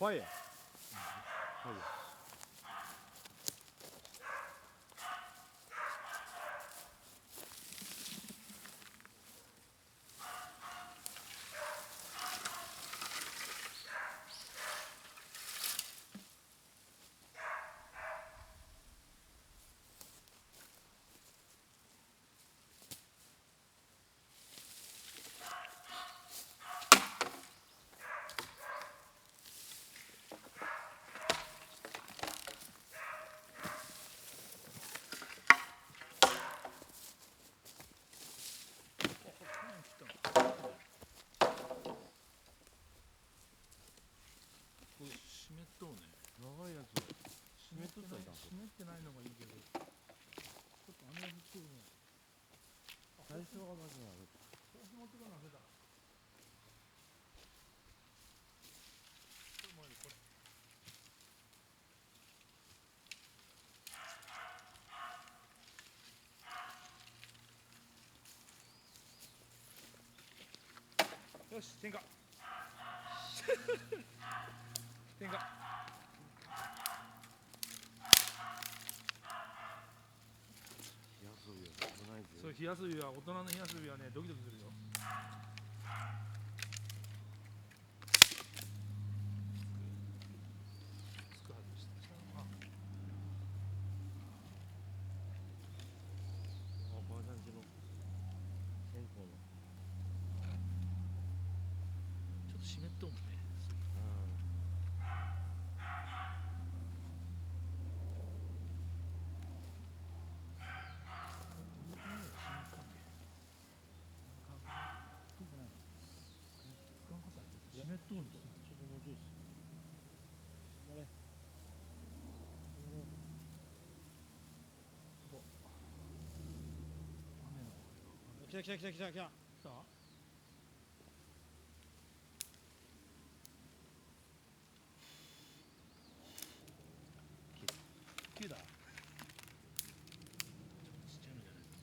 ァイヤー。ファイヤー。湿っとうね。長いやつ湿っとったらいかんと。湿ってないのがいいけど、ちょっと雨が降ってるね。最初がまずある。最初持ってこなせた。これもいい、これ。よし、点火。点火。火遊びは危ないぜ。そう、火遊びは、大人の火遊びはね、ドキドキするよ。つくはずした。あ、おばあちゃんちの線香の。ちょっと湿っとうもんね。湿っとうにする。ちょっともうちょいです。あれ。雨の。来た来た来た来た来た。来た？9だ。ちょっとちっちゃいのじゃないと。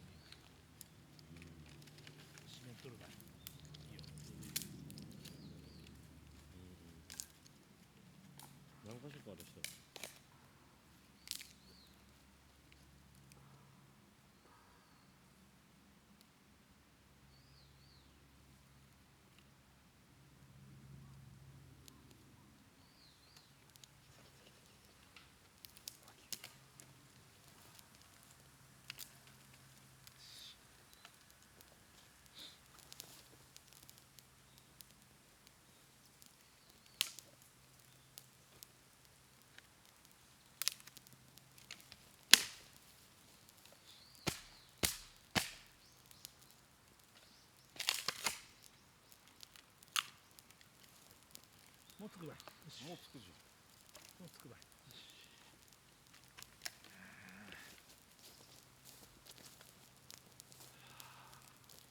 湿っとるから。いいよ。何箇所かある人。もうつくばい。よし。もうつくじゃん。もうつくばい。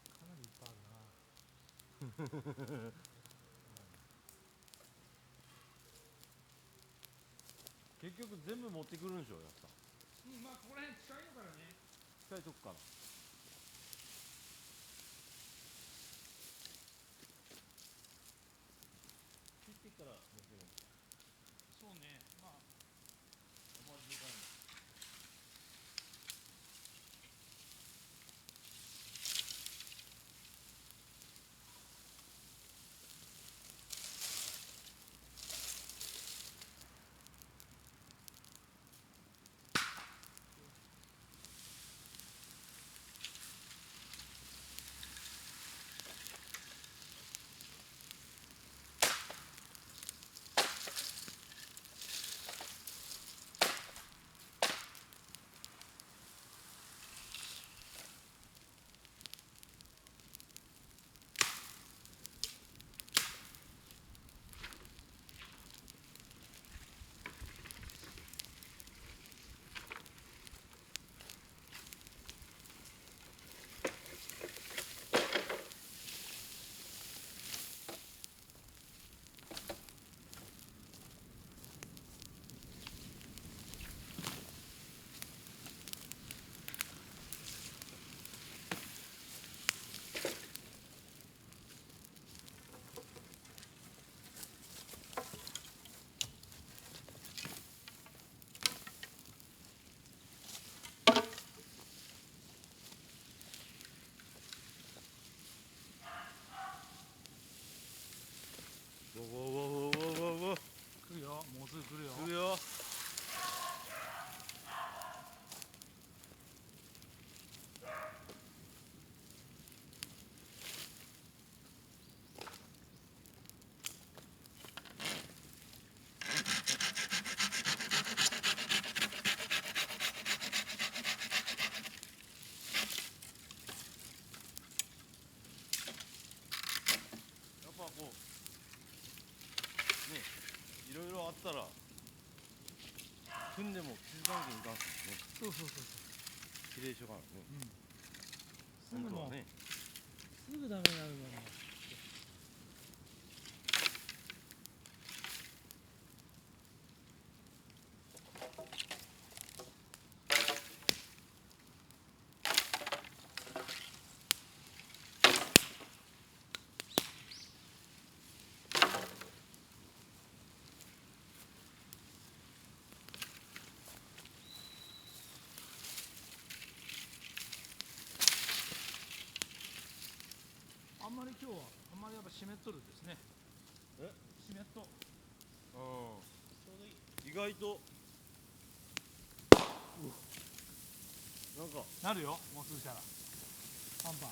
かなりいっぱいあるな。結局全部持ってくるんでしょ、やった。うん、まあここら辺近いのからね。近いとこから。切ってから持ってくるんですか。そうね。まあおまじでかいの。ろいろあったら踏んでも気づかんけんいかんすもんね。そうそうそうそきれいしょからね。う、すぐもう、本当はね。すぐダメになるもんね。あんまり今日はあんまりやっぱ湿っとるですね。え？湿っと。うん。意外となんかなるよ、もうすぐしたら。パンパン。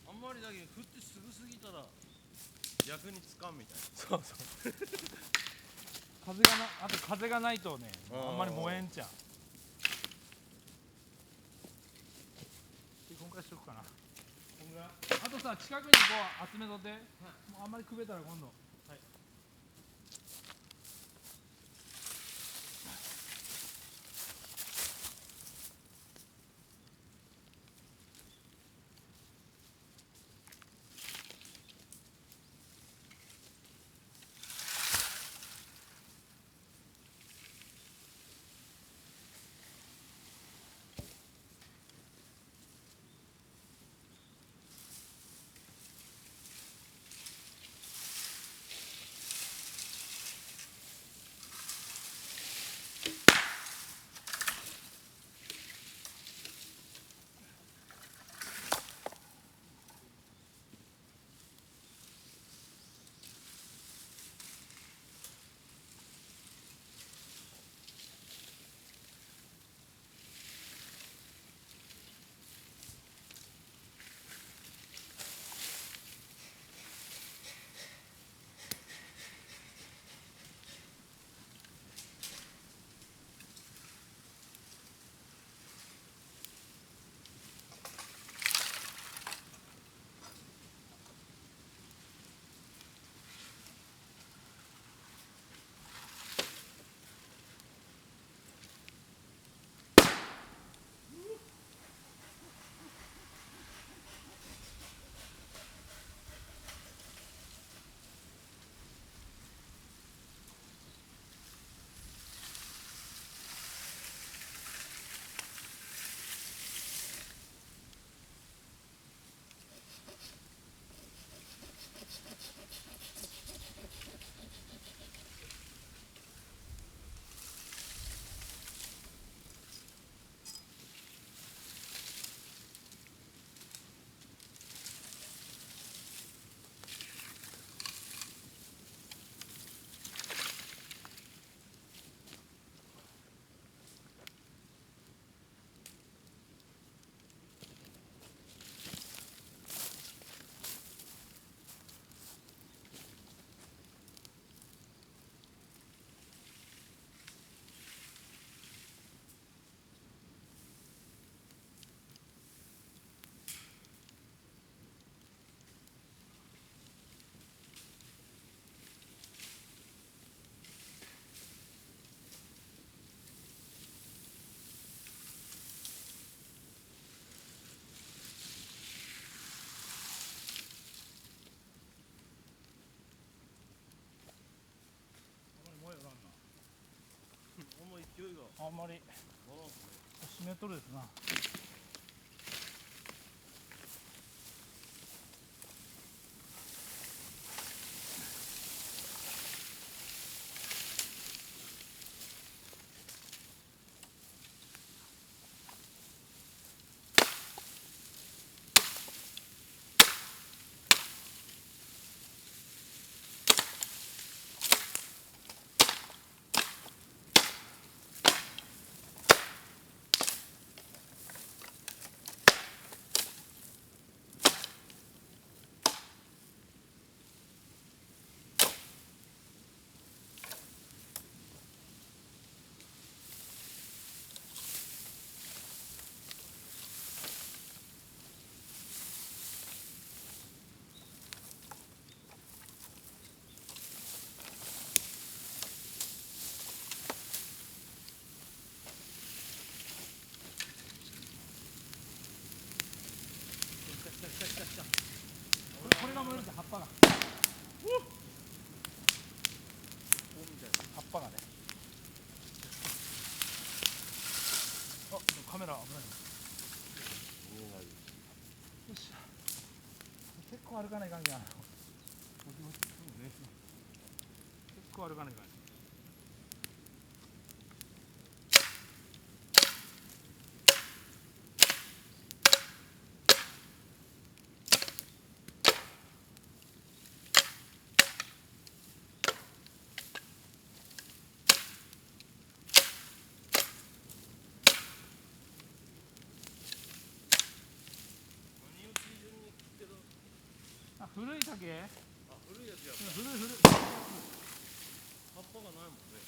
あんまりだけど振ってすぐすぎたら逆につかんみたいな。そうそう。風がな、あと風がないとね、あんまり燃えんちゃう。で、こんくらいしとくかな。こんぐらい。あとさ、近くにこう集めとって、もうあんまりくべたら今度。はい。勢いがあんまりバランスね。湿っとるですな。葉っぱが葉っぱがねあカメラ危ないよっしゃ結構歩かないかんけん結構歩かないかんあ古い竹あ、古いやつや。古い葉っぱがないもんね。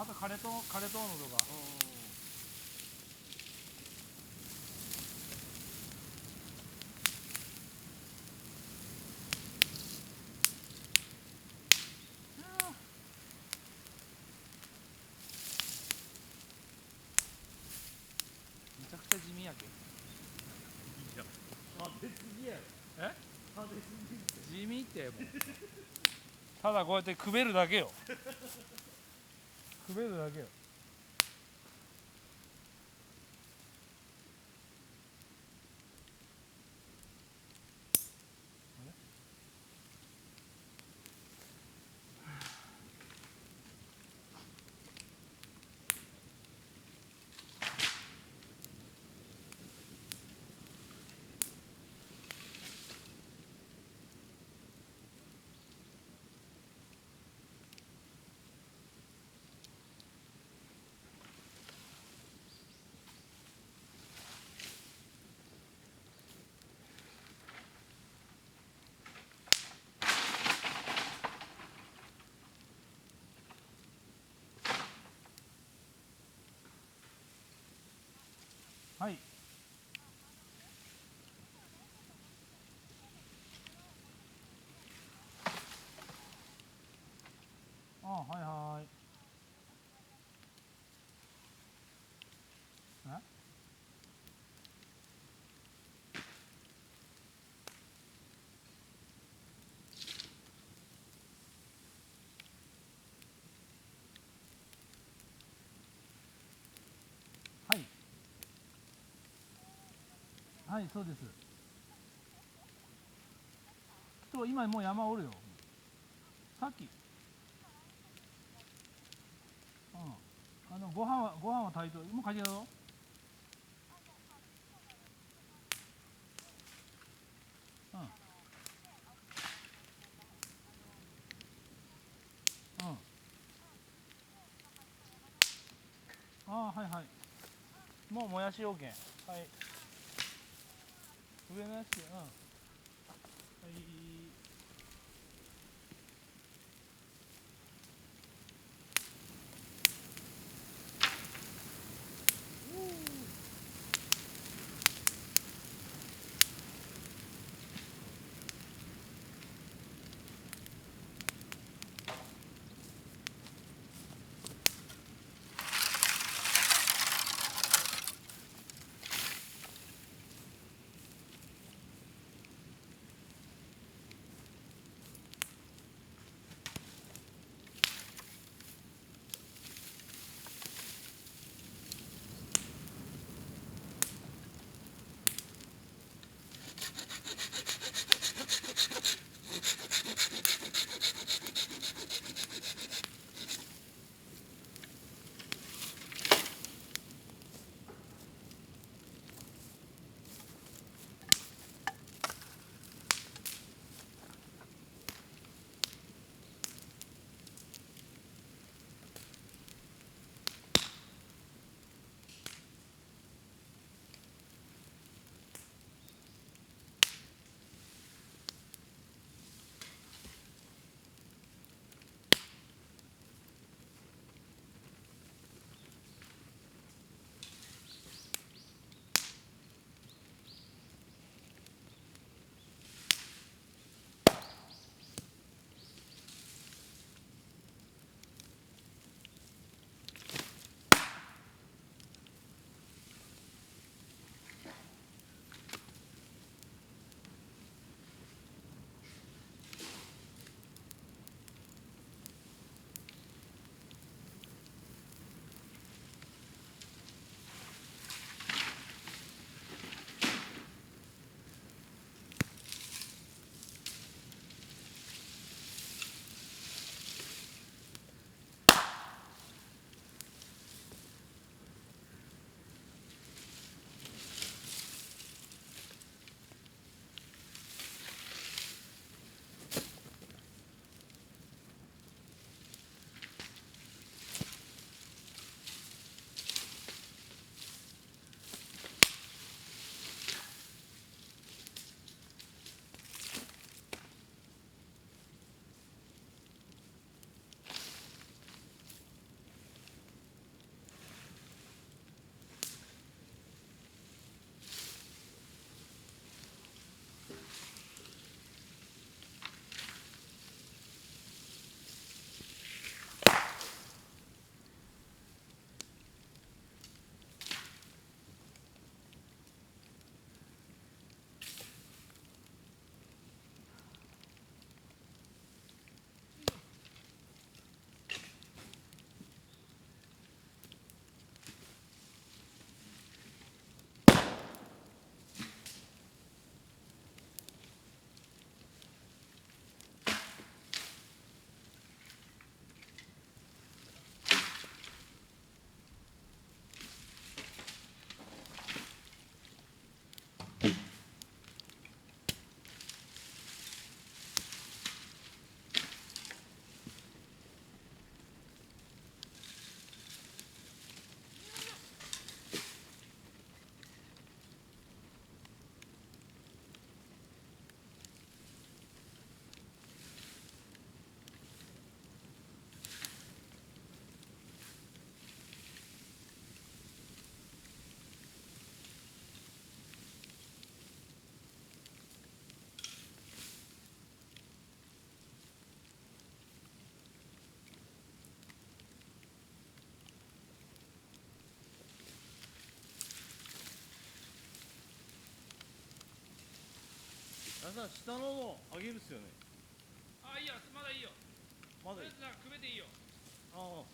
あと枯れとうのとかめちゃくちゃ地味やけいや、食べ過ぎやろ。え食べ過ぎって。地味ってもうただこうやってくべるだけよくべるだけよはいあはいはいえはいはいそうです人今もう山おるよさっきご飯は炊いともうかけたぞうんはいはいもうもやし OK はい上のやつはいあれさ下のもあげるっすよね。あ、いいよ、まだいいよ。まだとりあえずなんかくべていいよ。ああ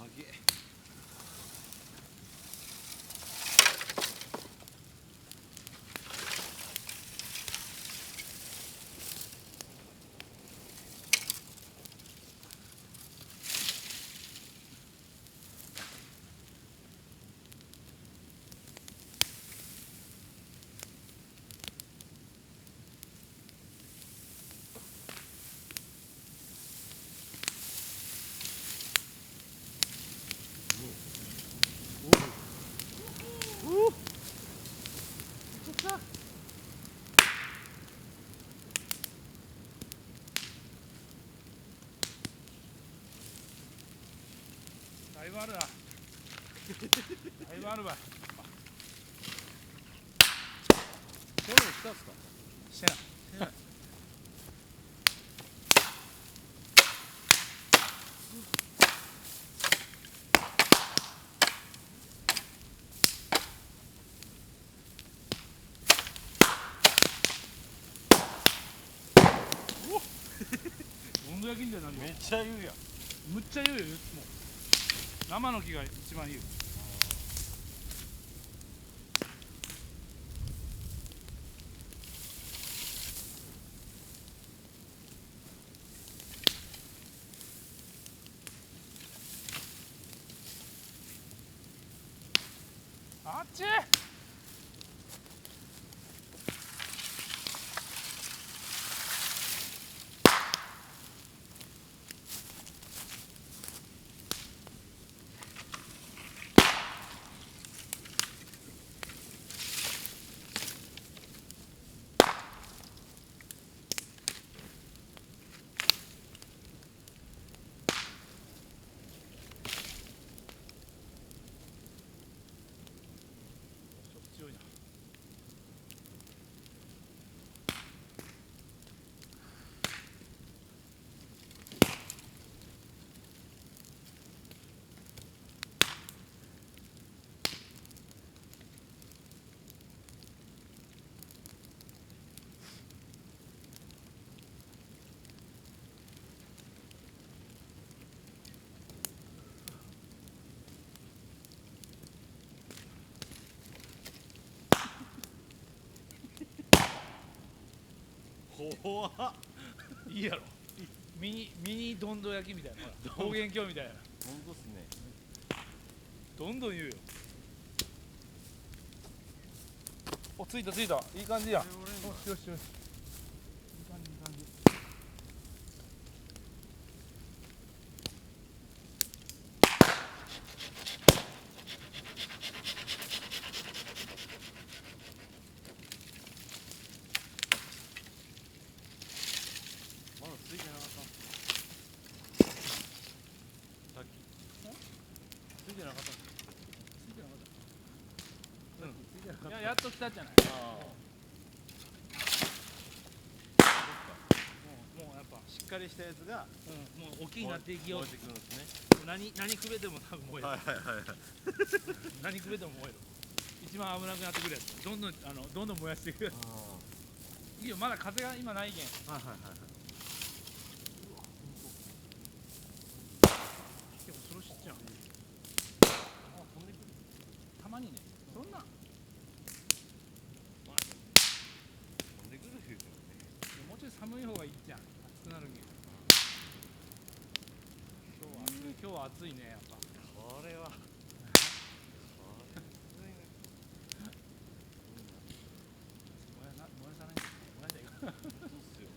曲げだいぶあるな。だいぶあるわ。フォローしたっすか。してない。温度焼きみたいになるよ。めっちゃ言うやん。むっちゃ言うよ。もう生の木が一番言う。あっち。強いな。怖っ。いいやろ。ミニどんど焼きみたいな。ほら方言鏡みたいな。ほんとっすね。どんどん言うよ。お、ついたついた。いい感じやん。よしよしよし。いい感じいい感じ。まだついてなかった。さっきついてなかった。ついてなかった。ついてなかった。いや、やっと来たじゃない。ああもうやっぱ、しっかりしたやつがもう大きいなっていきよう。燃えてくるんですね。何くべても多分燃える。はいはいはいはい。何くべても燃える。一番危なくなってくるやつ。どんどん燃やしていくやつ。いいよ、まだ風が今ないけん。はいはいはいはい。でもそれ知っちゃう。ついねやっぱ。これは燃やさない燃やしちゃいかん。そうっすよ。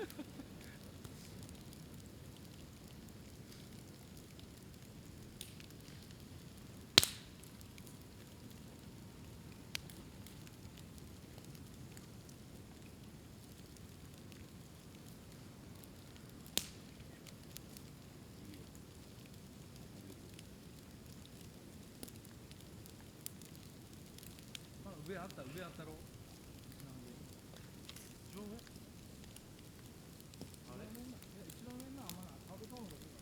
まだ上あったろ。一番上あれ一番上のあんまなアウトカウントだけだ。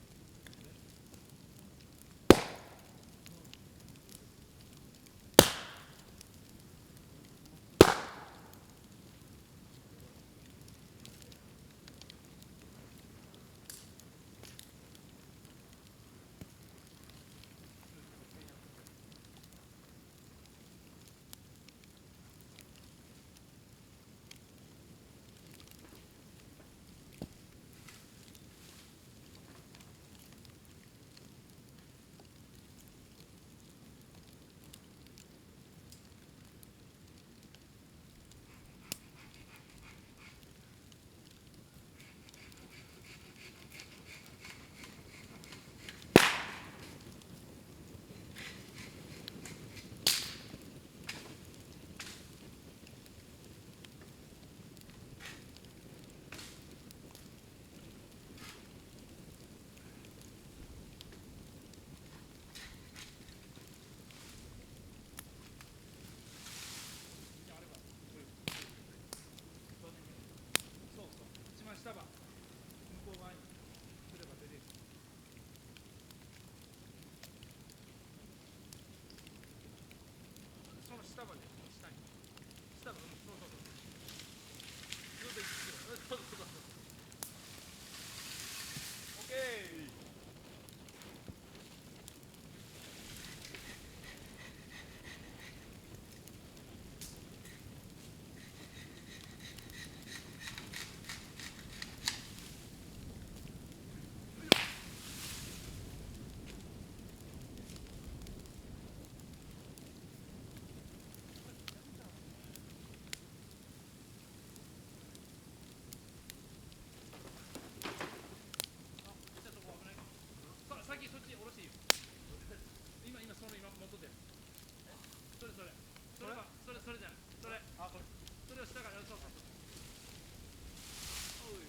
そうそう。一番下ば向こう側にすれば出れる。その下まで下に下までそうそうそう。ずっと行ってそうそうそう。オッケー。先そっち下ろしていいよ。今その元で。それじゃない。それ。あこれ。それを下からそうそう。おい。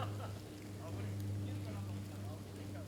けるかなと思ったらできた。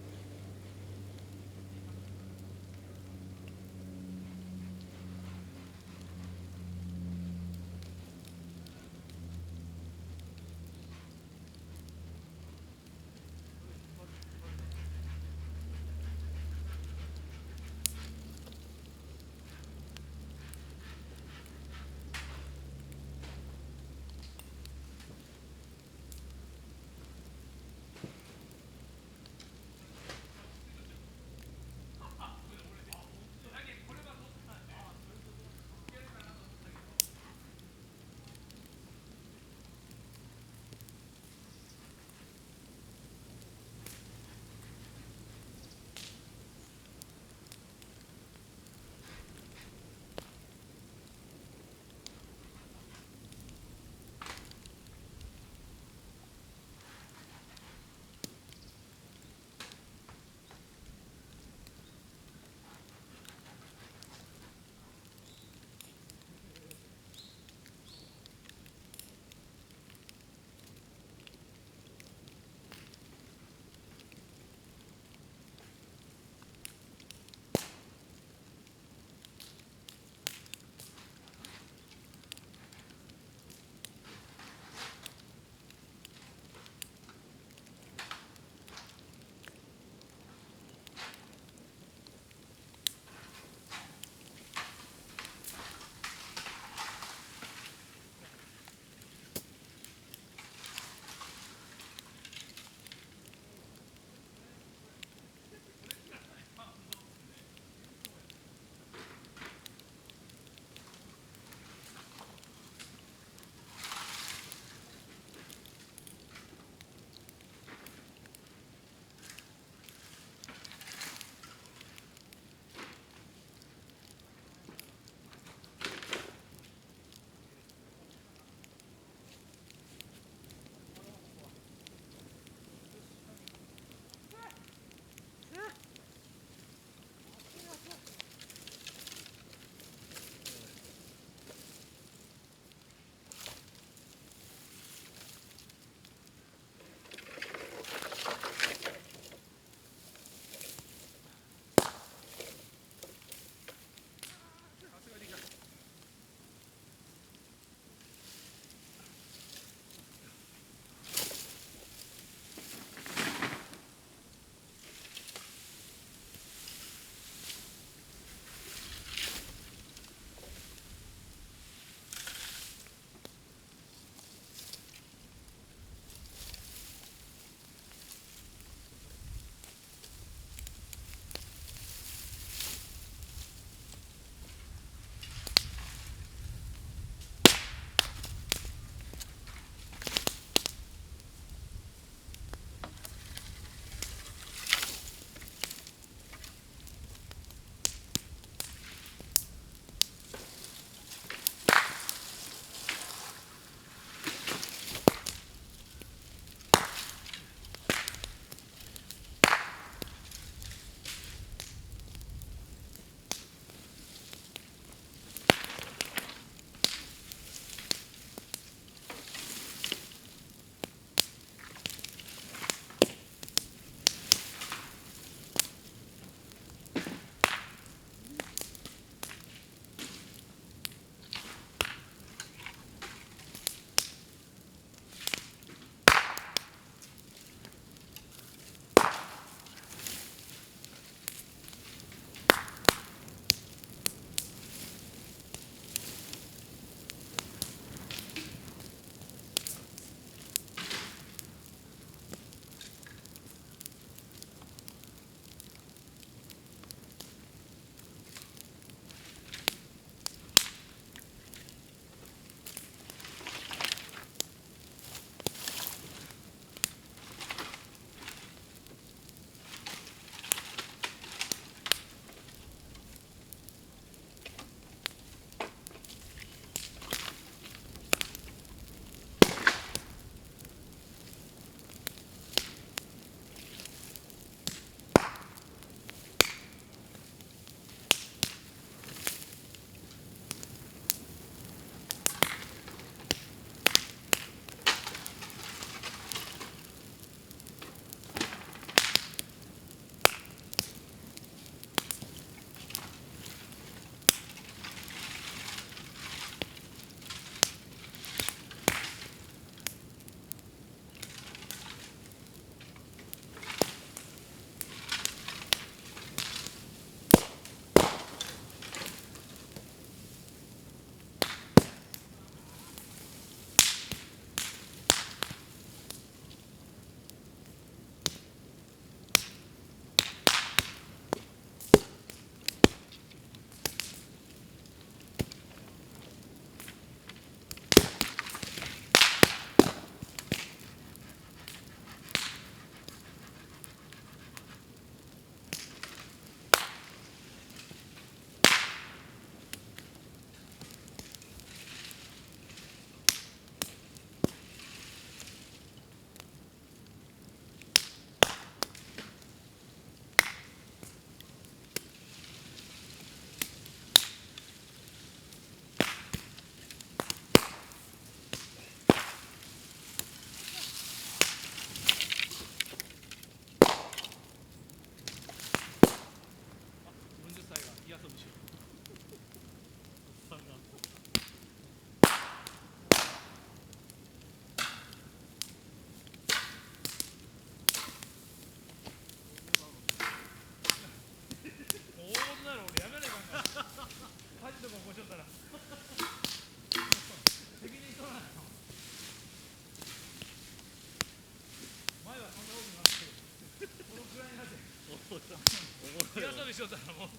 ょったらもう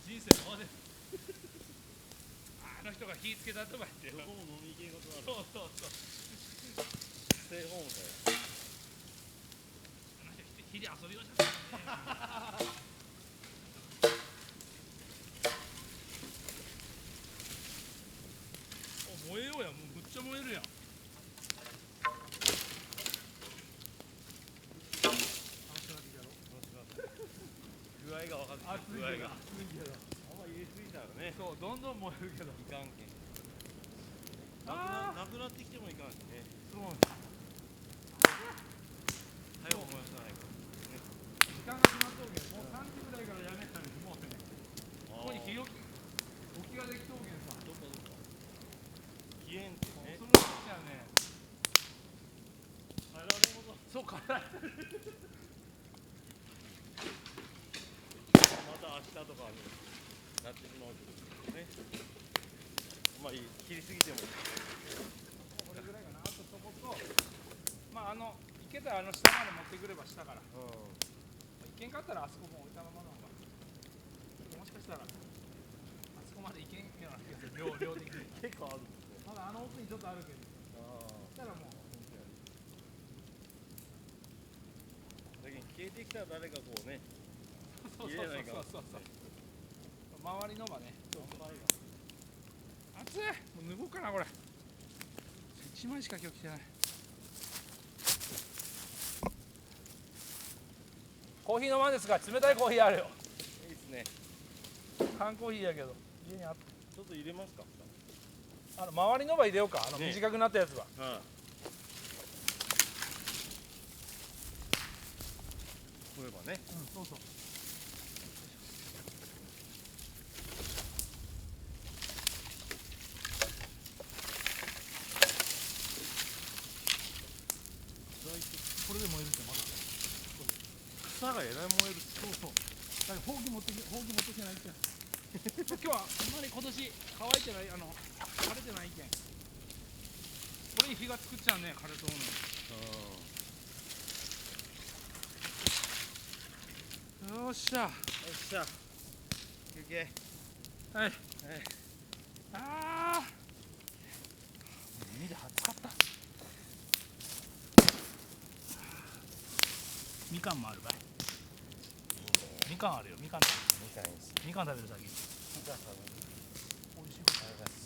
人生終わるあの人が火つけたとか言ってどこも飲み系ことある。そうステイホームだよ。あの人火で遊びをしちゃったねお燃えようや、もうむっちゃ燃えるやん具合が分かって熱い具合が。けど熱いけどあんま入れすぎたらね。そうどんどん燃えるけどいかんけん。あなくなってきてもいかんしね。そう早く燃やさないか時間が決まっとるけどもう3時ぐらいからやめたらもうねら。ここに火置きができとるけんさどこどこ。消えんってね。その時はね耐えられんこと。そうからまた明日とかになってしまうけどね。まあいい。切りすぎても。これぐらいかなあとそことまあ行けたら下まで持ってくれば下からう行けんかったらあそこも置いたままの方がもしかしたらあそこまで行けんような気がする量的にん。結構あるんですね。まだ奥にちょっとあるけどああ。そしたらもうだけど消えてきたら誰かこうね。そう入れないかん。そう周りのがね販売が。熱いもう脱ごうかなこれ1枚しか今日着てないコーヒー飲まんですか冷たいコーヒーあるよいいですね。缶コーヒーやけど家にあっちょっと入れますか。周りのば入れようかね短くなったやつははい。こればね。そうそうこれで燃えるってまだ草がえらい燃える。そうそうだからほうき持ってきてないけん今日はあんまり今年乾いてない枯れてないけんこれに火がつくっちゃうね枯れとうのよっしゃよっしゃ。休憩。はいはい。あー耳で熱かったみかんもあるかいみかんあるよみかん食みたいです。べるみかん食べる先にみかんさん。美味しいありがとうございます。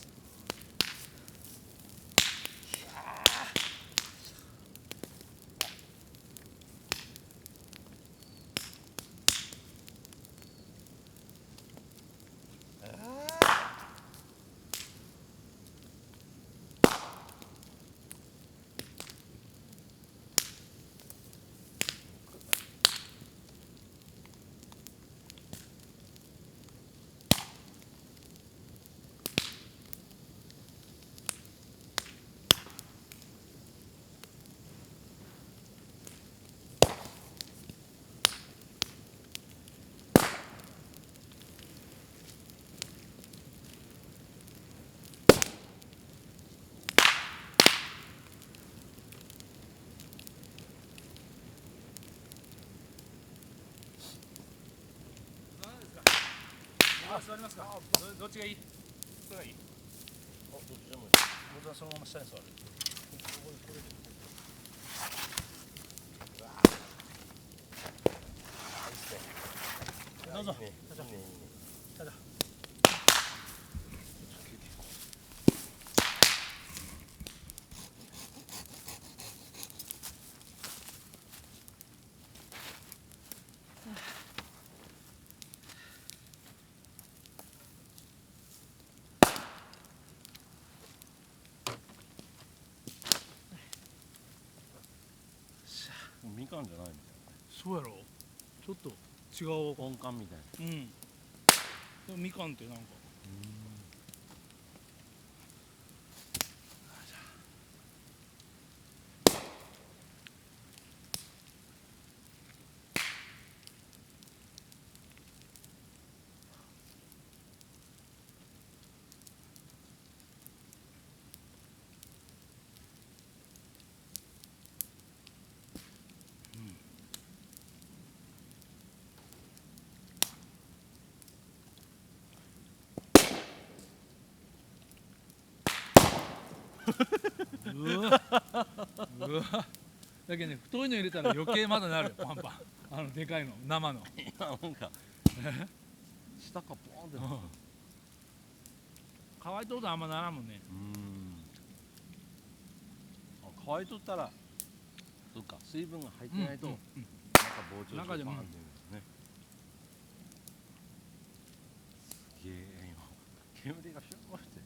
座りますかどっちがいいそれがいいどっちでもいい。僕はそのまま下に座るどうぞいいね。いいね。いいね。ただみかんじゃないみたいそうやろちょっと違うな。温感みたいな。うんでもみかんってなんかうわうわだけどね太いの入れたら余計まだなるパンパンでかいの生のいやなんか下からポーンって乾いとるとあんまならんもんね。あ乾いとったらそっか水分が入ってないと、なんか膨張中でもパーンってねすげえ今煙がシュワーして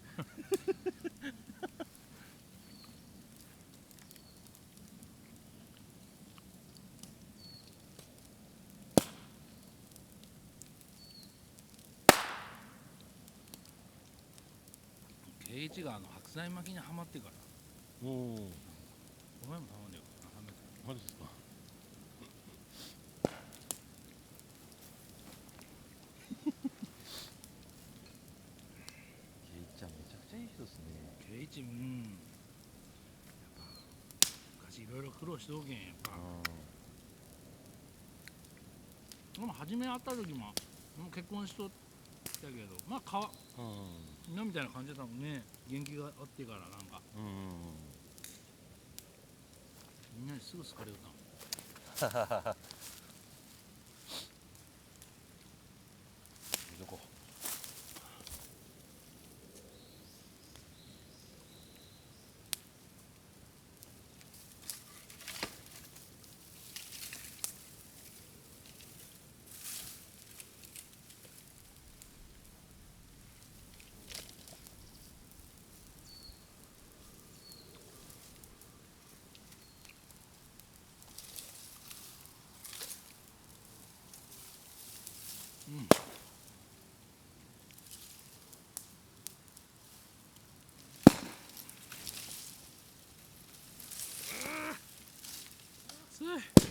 圭一が白菜巻きにはまってからおおお前も頼んでよ。マジですかケイちゃんめちゃくちゃいい人ですね。圭一やっぱ昔いろいろ苦労しておけんやっぱ。でも初め会った時も結婚しとったけどまあ今みたいな感じだったもんね。元気があってからなんかみんなにすぐ好かれよったもん。どこ熱い。